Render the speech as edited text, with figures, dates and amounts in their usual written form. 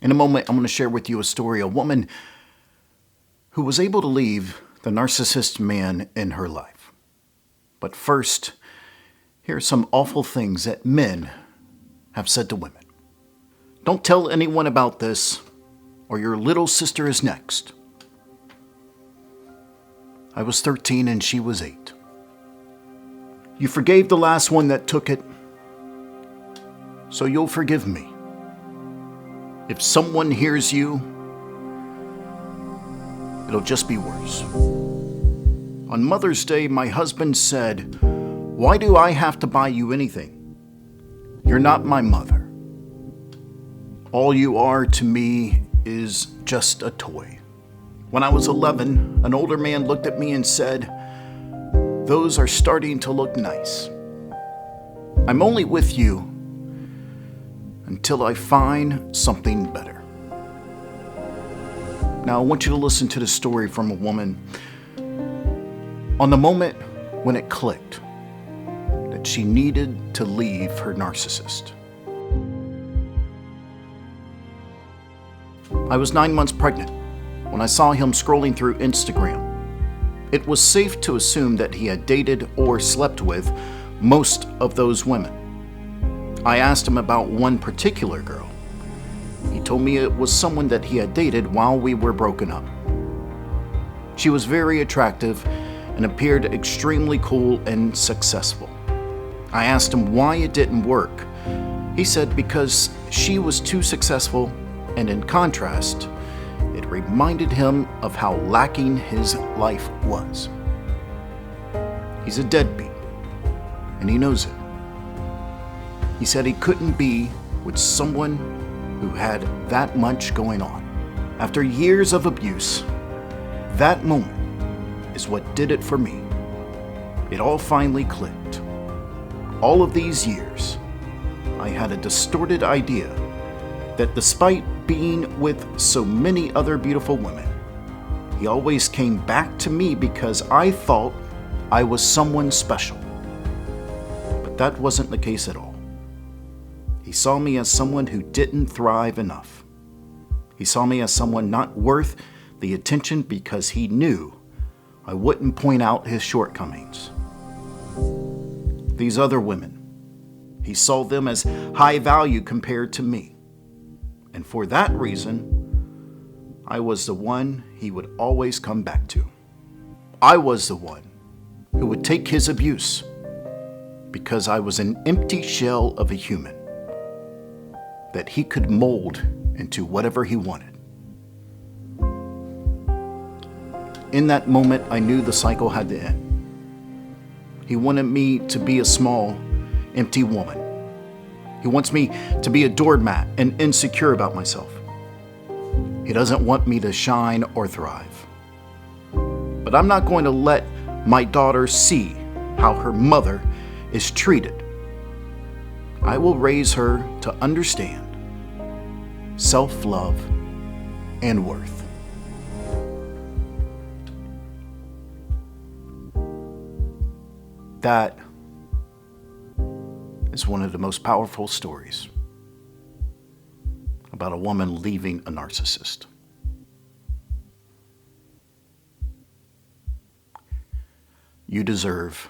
In a moment, I'm going to share with you a story, a woman who was able to leave the narcissist man in her life. But first, here are some awful things that men have said to women. Don't tell anyone about this, or your little sister is next. I was 13 and she was 8. You forgave the last one that took it, so you'll forgive me. If someone hears you, it'll just be worse. On Mother's Day, my husband said, "Why do I have to buy you anything? You're not my mother. All you are to me is just a toy." When I was 11, an older man looked at me and said, "Those are starting to look nice. I'm only with you until I find something better." Now, I want you to listen to the story from a woman on the moment when it clicked that she needed to leave her narcissist. I was 9 months pregnant when I saw him scrolling through Instagram. It was safe to assume that he had dated or slept with most of those women. I asked him about one particular girl. He told me it was someone that he had dated while we were broken up. She was very attractive and appeared extremely cool and successful. I asked him why it didn't work. He said because she was too successful, and in contrast, it reminded him of how lacking his life was. He's a deadbeat, and he knows it. He said he couldn't be with someone who had that much going on. After years of abuse, that moment is what did it for me. It all finally clicked. All of these years, I had a distorted idea that despite being with so many other beautiful women, he always came back to me because I thought I was someone special. But that wasn't the case at all. He saw me as someone who didn't thrive enough. He saw me as someone not worth the attention because he knew I wouldn't point out his shortcomings. These other women, he saw them as high value compared to me. And for that reason, I was the one he would always come back to. I was the one who would take his abuse because I was an empty shell of a human that he could mold into whatever he wanted. In that moment, I knew the cycle had to end. He wanted me to be a small, empty woman. He wants me to be a doormat and insecure about myself. He doesn't want me to shine or thrive. But I'm not going to let my daughter see how her mother is treated. I will raise her to understand self-love and worth. That is one of the most powerful stories about a woman leaving a narcissist. You deserve